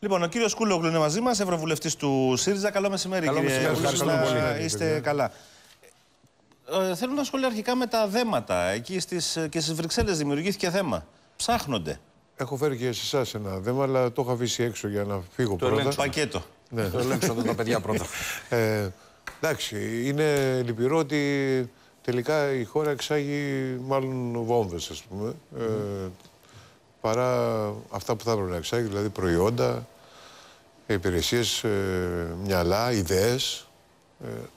Λοιπόν, ο κύριος Κούλογλου είναι μαζί μας, ευρωβουλευτής του ΣΥΡΙΖΑ. Καλό μεσημέρι, Καλό κύριε μεσημέρι. Ευχαριστούμε πολύ. Είστε καλά. Θέλω να σχολιάσω αρχικά με τα δέματα. Εκεί και στις Βρυξέλλες δημιουργήθηκε θέμα. Ψάχνονται. Έχω φέρει και σε εσάς ένα δέμα, αλλά το έχω αφήσει έξω για να φύγω πρώτα. Το πακέτο. Ναι. Το ελέγξω εδώ τα παιδιά πρώτα. Εντάξει, είναι λυπηρό ότι τελικά η χώρα εξάγει μάλλον βόμβες, ας πούμε, παρά αυτά που θα έπρεπε να εξάγει, δηλαδή προϊόντα, υπηρεσίες, μυαλά, ιδέες.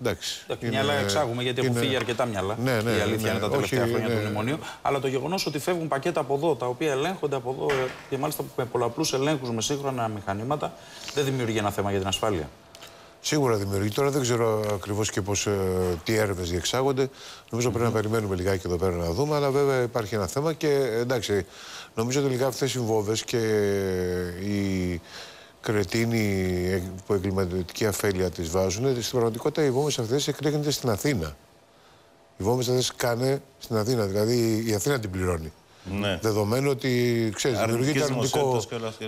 Εντάξει. Μυαλά εξάγουμε γιατί έχουν φύγει αρκετά μυαλά. Ναι, η αλήθεια είναι τα τελευταία χρόνια του μνημονίου. Αλλά το γεγονός ότι φεύγουν πακέτα από εδώ, τα οποία ελέγχονται από εδώ και μάλιστα με πολλαπλούς ελέγχους, με σύγχρονα μηχανήματα, δεν δημιουργεί ένα θέμα για την ασφάλεια. Σίγουρα δημιουργεί. Τώρα δεν ξέρω ακριβώς και τι έρευνες διεξάγονται. Νομίζω πρέπει να περιμένουμε λιγάκι εδώ πέρα να δούμε. Αλλά βέβαια υπάρχει ένα θέμα και εντάξει, νομίζω τελικά αυτές οι βόμβες και η κρετίνη που εγκληματική αφέλεια τις βάζουν, στην πραγματικότητα οι βόμβες αυτές εκρήγνεται στην Αθήνα. Οι βόμβες αυτές κάνε στην Αθήνα, δηλαδή η Αθήνα την πληρώνει. Ναι. Δεδομένου ότι ξέρεις, δημιουργείται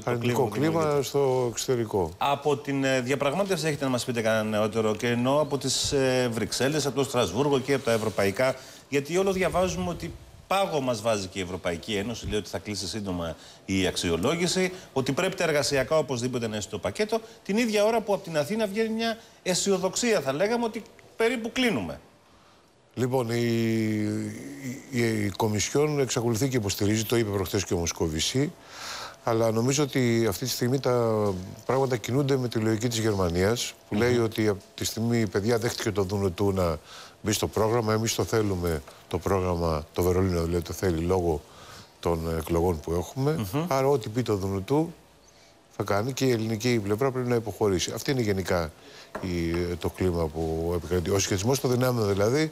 αρνητικό κλίμα στο εξωτερικό. Από την διαπραγμάτευση έχετε να μας πείτε κανένα νεότερο, και εννοώ από τις Βρυξέλλες, από το Στρασβούργο και από τα ευρωπαϊκά, γιατί όλο διαβάζουμε ότι πάγο μας βάζει και η Ευρωπαϊκή Ένωση, λέει ότι θα κλείσει σύντομα η αξιολόγηση, ότι πρέπει τα εργασιακά οπωσδήποτε να είναι στο πακέτο, την ίδια ώρα που από την Αθήνα βγαίνει μια αισιοδοξία, θα λέγαμε, ότι περίπου κλείνουμε. Λοιπόν, η Κομισιόν εξακολουθεί και υποστηρίζει, το είπε προχθές και ο Μοσκοβισή, αλλά νομίζω ότι αυτή τη στιγμή τα πράγματα κινούνται με τη λογική της Γερμανίας, που λέει ότι από τη στιγμή η παιδιά δέχτηκε το Δουνουτού να μπει στο πρόγραμμα, εμείς το θέλουμε το πρόγραμμα, το Βερολίνο δηλαδή το θέλει λόγω των εκλογών που έχουμε, άρα ό,τι πει το Δουνουτού θα κάνει και η ελληνική πλευρά πρέπει να υποχωρήσει. Αυτή είναι γενικά το κλίμα που επικρατεί. Ο συσχετισμός των δυνάμεων δηλαδή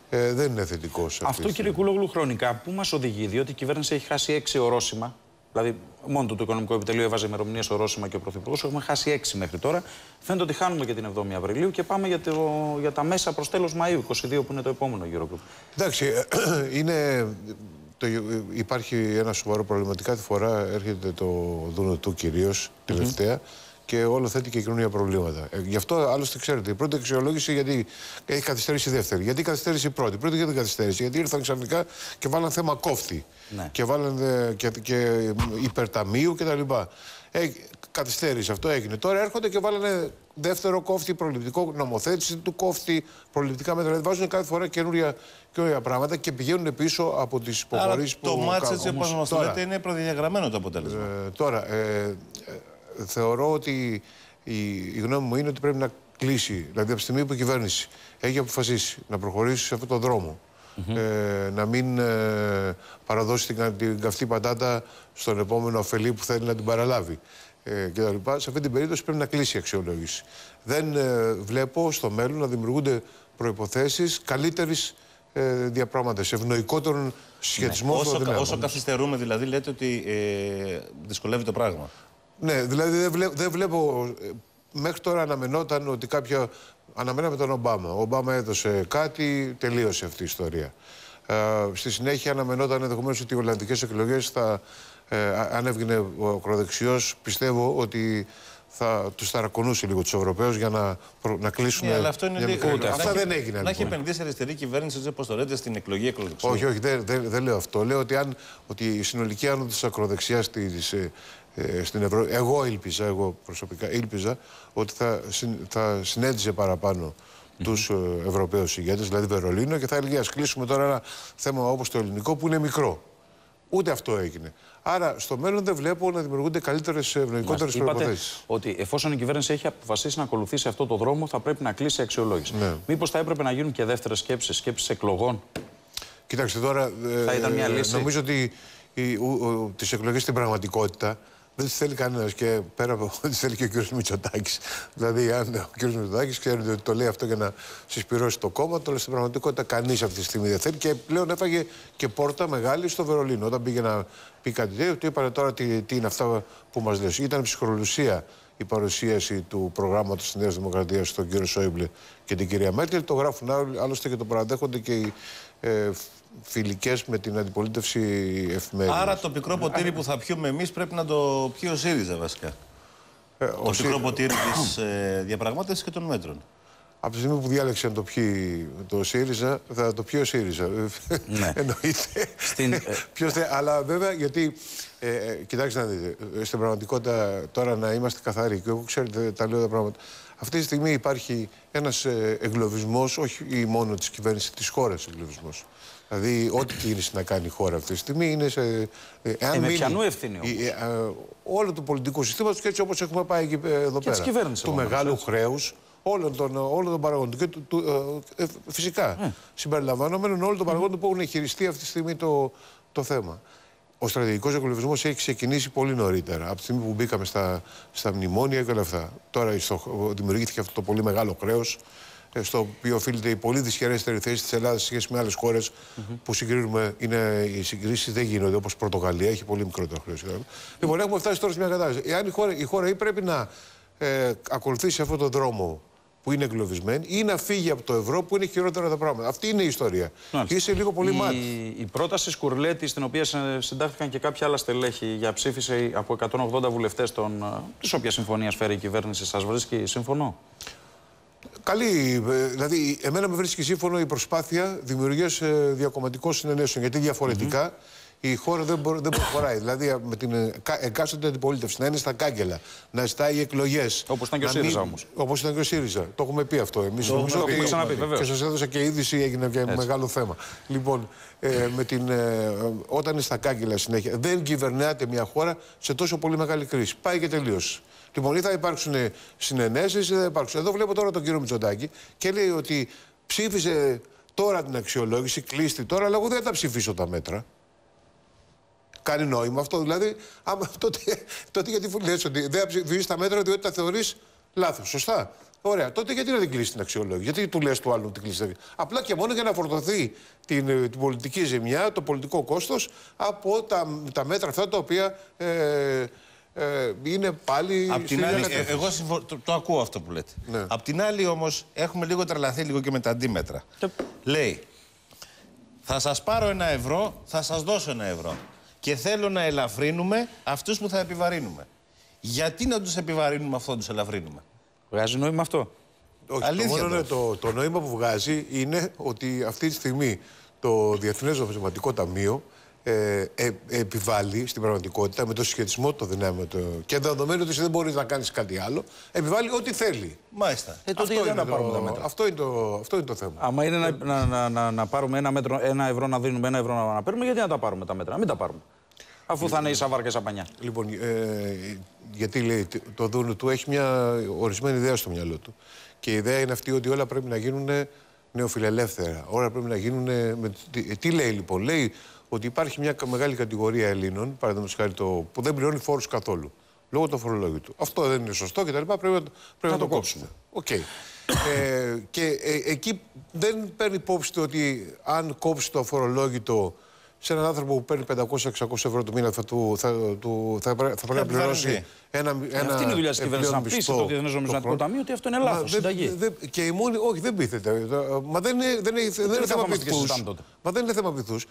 δεν είναι θετικός. Αυτό, κύριε Κούλογλου, χρονικά πού μας οδηγεί, διότι η κυβέρνηση έχει χάσει 6 ορόσημα. Δηλαδή, μόνο το Οικονομικό Επιτελείο έβαζε ημερομηνίες ορόσημα και ο Πρωθυπουργός. Έχουμε χάσει 6 μέχρι τώρα. Φαίνεται ότι χάνουμε και την 7η Απριλίου και πάμε για τα μέσα προς τέλος Μαΐου, 22 που είναι το επόμενο Eurogroup. Εντάξει, υπάρχει ένα σοβαρό πρόβλημα. Κάθε φορά έρχεται το Δουνουτού κυρίως τελευταία και όλο θέτει και καινούργια προβλήματα. Γι' αυτό άλλωστε ξέρετε, η πρώτη αξιολόγηση γιατί έχει καθυστερήσει η δεύτερη. Γιατί καθυστέρησε η πρώτη. Πρώτη γιατί δεν καθυστέρησε. Γιατί ήρθαν ξαφνικά και βάλαν θέμα κόφτη. Ναι. Και βάλαν και υπερταμείου κτλ. Καθυστέρησε, αυτό έγινε. Τώρα έρχονται και βάλανε δεύτερο κόφτη, προληπτικό, νομοθέτηση του κόφτη, προληπτικά μέτρα. Δηλαδή βάζουν κάθε φορά καινούργια πράγματα και πηγαίνουν πίσω από τις υποχωρήσεις που κάνουν. Το μάτς, έτσι όπως μας το λέτε, είναι προδιαγραμμένο το αποτέλεσμα. Θεωρώ ότι η γνώμη μου είναι ότι πρέπει να κλείσει. Δηλαδή, από τη στιγμή που η κυβέρνηση έχει αποφασίσει να προχωρήσει σε αυτόν τον δρόμο, να μην παραδώσει την καυτή πατάτα στον επόμενο αφελή που θέλει να την παραλάβει κτλ. Σε αυτή την περίπτωση πρέπει να κλείσει η αξιολόγηση. Δεν βλέπω στο μέλλον να δημιουργούνται προϋποθέσεις καλύτερης διαπραγμάτευσης, ευνοϊκότερων συσχετισμών των δυνάμεων. Όσο καθυστερούμε, δηλαδή, λέτε ότι δυσκολεύει το πράγμα. Ναι, δηλαδή δεν βλέπω. Μέχρι τώρα αναμενόταν ότι αναμέναμε τον Ομπάμα. Ο Ομπάμα έδωσε κάτι, τελείωσε αυτή η ιστορία. Στη συνέχεια αναμενόταν ενδεχομένως ότι οι Ολλανδικές εκλογές αν έβγαινε ο ακροδεξιός, πιστεύω ότι θα τους ταρακονούσε λίγο τους Ευρωπαίους για να κλείσουν. Ναι, αλλά αυτό είναι λίγο. Αυτά δεν έγιναν. Να έχει επενδύσει αριστερή κυβέρνηση, όπως το λέτε, στην εκλογή ακροδεξιού. Όχι, δεν λέω αυτό. Λέω ότι η συνολική άνοδος της ακροδεξιάς στην Ευρώπη. Εγώ προσωπικά ήλπιζα ότι θα συνέντιζε παραπάνω τους Ευρωπαίους ηγέτες, δηλαδή Βερολίνο, και θα έλεγε ας κλείσουμε τώρα ένα θέμα όπως το ελληνικό που είναι μικρό. Ούτε αυτό έγινε. Άρα στο μέλλον δεν βλέπω να δημιουργούνται καλύτερες, ευνοϊκότερες προϋποθέσεις. Ότι εφόσον η κυβέρνηση έχει αποφασίσει να ακολουθήσει αυτό το δρόμο, θα πρέπει να κλείσει η αξιολόγηση. Ναι. Μήπως θα έπρεπε να γίνουν και δεύτερες σκέψεις εκλογών? Κοιτάξτε τώρα, θα ήταν μια λύση. Νομίζω ότι τις εκλογές στην πραγματικότητα δεν τις θέλει κανένας, και πέρα από ότι τις θέλει και ο κ. Μητσοτάκης. Δηλαδή, αν ο κ. Μητσοτάκης ξέρετε ότι το λέει αυτό για να συσπυρώσει το κόμμα, το λέει στην πραγματικότητα κανείς αυτή τη στιγμή δεν θέλει. Και πλέον έφαγε και πόρτα μεγάλη στο Βερολίνο. Όταν πήγε να πει κάτι τέτοιο, του είπανε τώρα τι είναι αυτά που μας λες. Ήταν ψυχρολουσία η παρουσίαση του προγράμματος της Νέας Δημοκρατίας στον κύριο Σόιμπλε και την κυρία Μέρκελ. Το γράφουν άλλωστε και το παραδέχονται και οι φιλικές με την αντιπολίτευση εφημερίδες. Άρα το πικρό ποτήρι που θα πιούμε εμείς πρέπει να το πιει ο ΣΥΡΙΖΑ βασικά. Το πικρό ποτήρι της διαπραγμάτευσης και των μέτρων. Από τη στιγμή που διάλεξε να το πιει το ΣΥΡΙΖΑ, θα το πιει ο ΣΥΡΙΖΑ. Ναι. Εννοείται. Αλλά βέβαια, γιατί, κοιτάξτε να δείτε, στην πραγματικότητα τώρα να είμαστε καθαροί, και εγώ ξέρετε τα λέω τα πράγματα. Αυτή τη στιγμή υπάρχει ένας εγκλωβισμός, όχι μόνο της κυβέρνησης, της χώρας εγκλωβισμός. Δηλαδή, ό,τι κίνηση να κάνει η χώρα αυτή τη στιγμή είναι σε. Με πιανού ευθύνη όμως. Όλο του πολιτικού συστήματος και έτσι όπως έχουμε πάει εκεί, εδώ και πέρα. Του μεγάλου χρέους. Όλων των παραγόντων. Φυσικά. Συμπεριλαμβανομένων όλων των παραγόντων που έχουν χειριστεί αυτή τη στιγμή το θέμα. Ο στρατηγικός εκκλωβισμός έχει ξεκινήσει πολύ νωρίτερα. Από τη στιγμή που μπήκαμε στα μνημόνια και όλα αυτά. Τώρα δημιουργήθηκε αυτό το πολύ μεγάλο χρέος, στο οποίο οφείλεται η πολύ δυσχερέστερη θέση της Ελλάδας σε σχέση με άλλες χώρες που συγκρίνουμε. Οι συγκρίσεις δεν γίνονται, όπως η Πορτογαλία, έχει πολύ μικρότερο χρέος. Λοιπόν, έχουμε φτάσει τώρα σε μια κατάσταση. Εάν η χώρα ή πρέπει να ακολουθήσει αυτόν τον δρόμο που είναι εγκλωβισμένη, ή να φύγει από το ευρώ που είναι χειρότερα τα πράγματα. Αυτή είναι η ιστορία. Είσαι λίγο πολύ μάτι. Η πρόταση Σκουρλέτη, στην οποία συντάχθηκαν και κάποια άλλα στελέχη για ψήφιση από 180 βουλευτές, της όποιας συμφωνίας φέρει η κυβέρνηση, σας βρίσκει σύμφωνο? Καλή. Δηλαδή, εμένα με βρίσκει σύμφωνο η προσπάθεια δημιουργίας διακομματικών συνενέσεων. Γιατί διαφορετικά η χώρα δεν προχωράει. Δηλαδή, με την εκάστοτε αντιπολίτευση να είναι στα κάγκελα, να ζητάει εκλογές. Όπως ήταν και ο ΣΥΡΙΖΑ όμως. Όπως ήταν και ο ΣΥΡΙΖΑ. Το έχουμε πει αυτό εμείς. Το έχουμε ξαναπεί, βεβαίως. Και σας έδωσα και είδηση, έγινε για μεγάλο θέμα. Λοιπόν, όταν είναι στα κάγκελα συνέχεια, δεν κυβερνάται μια χώρα σε τόσο πολύ μεγάλη κρίση. Πάει και τελείωσε. Λοιπόν, ή θα υπάρξουν συνενέσεις ή δεν θα υπάρξουν. Εδώ βλέπω τώρα τον κύριο Μητσοτάκη και λέει ότι ψήφισε τώρα την αξιολόγηση, κλείστη τώρα, αλλά εγώ δεν θα τα ψηφίσω τα μέτρα. Κάνει νόημα αυτό, δηλαδή, τότε γιατί λες ότι δεν θα ψηφίσεις τα μέτρα διότι τα θεωρείς λάθος, σωστά? Ωραία, τότε γιατί να δεν κλείσει την αξιολόγηση, γιατί του λες του άλλου ότι κλείσει? Απλά και μόνο για να φορτωθεί την πολιτική ζημιά, το πολιτικό κόστος από τα μέτρα αυτά τα οποία είναι πάλι. Απ' την άλλη, εγώ το ακούω αυτό που λέτε. Ναι. Απ' την άλλη όμως έχουμε λίγο τρελαθεί λίγο και με τα αντίμετρα. Λέει, θα σας πάρω 1 ευρώ, θα σας δώσω 1 ευρώ. Και θέλω να ελαφρύνουμε αυτούς που θα επιβαρύνουμε. Γιατί να τους επιβαρύνουμε αυτό, να τους ελαφρύνουμε? Βγάζει νόημα αυτό? Όχι, το νόημα που βγάζει είναι ότι αυτή τη στιγμή το Διεθνές Νομισματικό Ταμείο επιβάλλει στην πραγματικότητα με το συσχετισμό το δυνάμει και δεδομένου ότι δεν μπορείς να κάνεις κάτι άλλο, επιβάλλει ό,τι θέλει. Μάλιστα. Τότε γιατί να πάρουμε τα μέτρα? Αυτό είναι το θέμα. Άμα είναι να πάρουμε 1 ευρώ να δίνουμε, 1 ευρώ να παίρνουμε, γιατί να τα πάρουμε τα μέτρα? Να μην τα πάρουμε. Αφού θα είναι ίσα βάρκα ίσα πανιά. Λοιπόν, γιατί λέει, το Δούνου του έχει μια ορισμένη ιδέα στο μυαλό του. Και η ιδέα είναι αυτή ότι όλα πρέπει να γίνουν νεοφιλελεύθερα. Όλα πρέπει να γίνουν. Τι λέει λοιπόν? Λέει ότι υπάρχει μια μεγάλη κατηγορία Ελλήνων, παραδείγματος χάρη, που δεν πληρώνει φόρους καθόλου. Λόγω του φορολόγητου. Αυτό δεν είναι σωστό κτλ. Πρέπει να το κόψουμε. Okay. Και εκεί δεν παίρνει υπόψη ότι αν κόψει το αφορολόγητο σε έναν άνθρωπο που παίρνει 500-600 ευρώ το μήνα, θα πρέπει να πληρώσει ένα. Αυτή είναι η δουλειά της κυβέρνησης, να πείσει το Διεθνές Νομισματικό Ταμείο ότι αυτό είναι λάθος. Και η μόνη. Όχι, δεν πείθεται. Μα δεν είναι θέμα πειθούς. Μα δεν είναι θέμα πειθούς.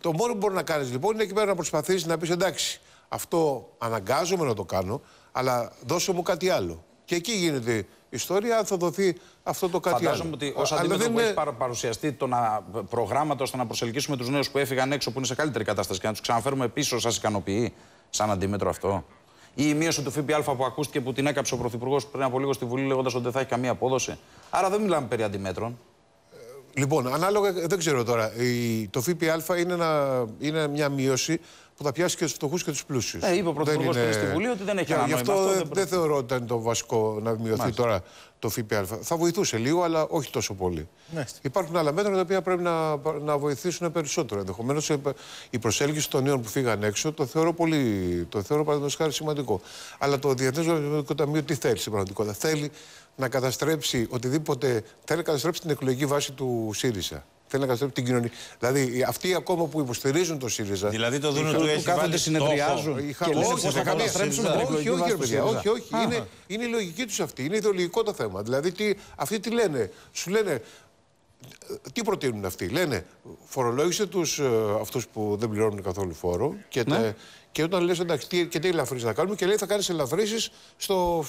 Το μόνο που μπορεί να κάνεις λοιπόν είναι εκεί πέρα να προσπαθήσεις να πεις εντάξει, αυτό αναγκάζομαι να το κάνω, αλλά δώσε μου κάτι άλλο. Και εκεί γίνεται ιστορία, αν θα δοθεί αυτό το κάτι Φαντάζομαι άλλο. ότι ως αντίμετωπο έχει παρουσιαστεί προγράμματα ώστε να προσελκύσουμε τους νέους που έφυγαν έξω, που είναι σε καλύτερη κατάσταση, και να τους ξαναφέρουμε πίσω. Σας ικανοποιεί σαν αντίμετρο αυτό? Ή η μείωση του ΦΠΑ που ακούστηκε, που την έκαψε ο Πρωθυπουργός πριν από λίγο στη Βουλή, λέγοντας ότι δεν θα έχει καμία απόδοση? Άρα δεν μιλάμε περί αντιμέτρων. Λοιπόν, ανάλογα, δεν ξέρω τώρα. Το ΦΠΑ είναι μια μείωση που θα πιάσει και τους φτωχούς και τους πλούσιους. Είπε ο Πρωθυπουργός πριν στη Βουλή ότι δεν έχει ανάγκη. Γι' αυτό δεν θεωρώ ότι ήταν το βασικό να μειωθεί τώρα το ΦΠΑ. Θα βοηθούσε λίγο, αλλά όχι τόσο πολύ. Υπάρχουν άλλα μέτρα τα οποία πρέπει να βοηθήσουν περισσότερο. Ενδεχομένως η προσέλκυση των νέων που φύγαν έξω το θεωρώ παραδείγματος χάρη σημαντικό. Αλλά το Διεθνές Νομισματικό Ταμείο τι θέλει στην πραγματικότητα? Θέλει να καταστρέψει οτιδήποτε. Θέλει να καταστρέψει την εκλογική βάση του ΣΥΡΙΖΑ. Θέλει να καταστρέψει την κοινωνία. Δηλαδή, αυτοί ακόμα που υποστηρίζουν το ΣΥΡΙΖΑ. Δηλαδή, το Δούνου του έχει βάλει συνεδριάζουν. Όχι, θα καταστρέψουν την εκλογική βάση. Όχι. Είναι η λογική τους αυτή. Είναι ιδεολογικό το θέμα. Δηλαδή, αυτοί τι λένε? Σου λένε. Τι προτείνουν αυτοί? Λένε φορολόγησε αυτούς που δεν πληρώνουν καθόλου φόρο Και όταν λες εντάξει, τι ελαφρύνσεις θα κάνουμε, και λέει θα κάνεις ελαφρύνσεις στο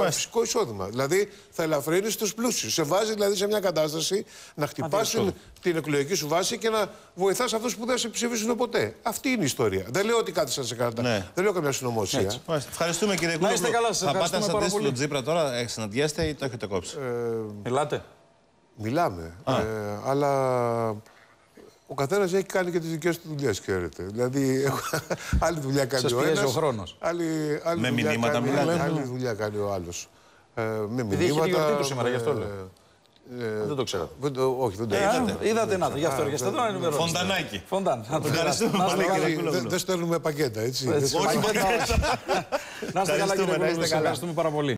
φυσικό εισόδημα. Δηλαδή θα ελαφρύνεις τους πλούσιους. Σε βάζει δηλαδή σε μια κατάσταση να χτυπάς την εκλογική σου βάση και να βοηθάς αυτούς που δεν σε ψηφίσουν ποτέ. Αυτή είναι η ιστορία. Δεν λέω ότι κάτι σας έκανα. Ναι. Δεν λέω καμιά συνωμοσία. Ευχαριστούμε κύριε Κούλογλου. Να είστε καλά, θα πάτε να συναντήσετε τον Τσίπρα τώρα, συναντιέστε ή το έχετε κόψει? Μιλάτε. Μιλάμε. Αλλά ο καθένας έχει κάνει και τις δικές του δουλειές, ξέρετε. Δηλαδή, άλλη δουλειά κάνει ο ένας. Ο χρόνος. Με μηνύματα μιλάτε. Άλλη δουλειά κάνει ο άλλος. Με Επειδή έχει τη γιορτή του σήμερα, γι' αυτό λέω. Δεν το ξέρω. Όχι, δεν το ξέρω. Είδατε να το, γι' αυτό έρχεστε εδώ να ενημερώσετε. Φοντανάκι. Φοντάν. Δεν στέλνουμε πακέτα, έτσι. Να είστε καλά, κύριε Κούλογλου. Ευχαριστούμε πάρα πολύ.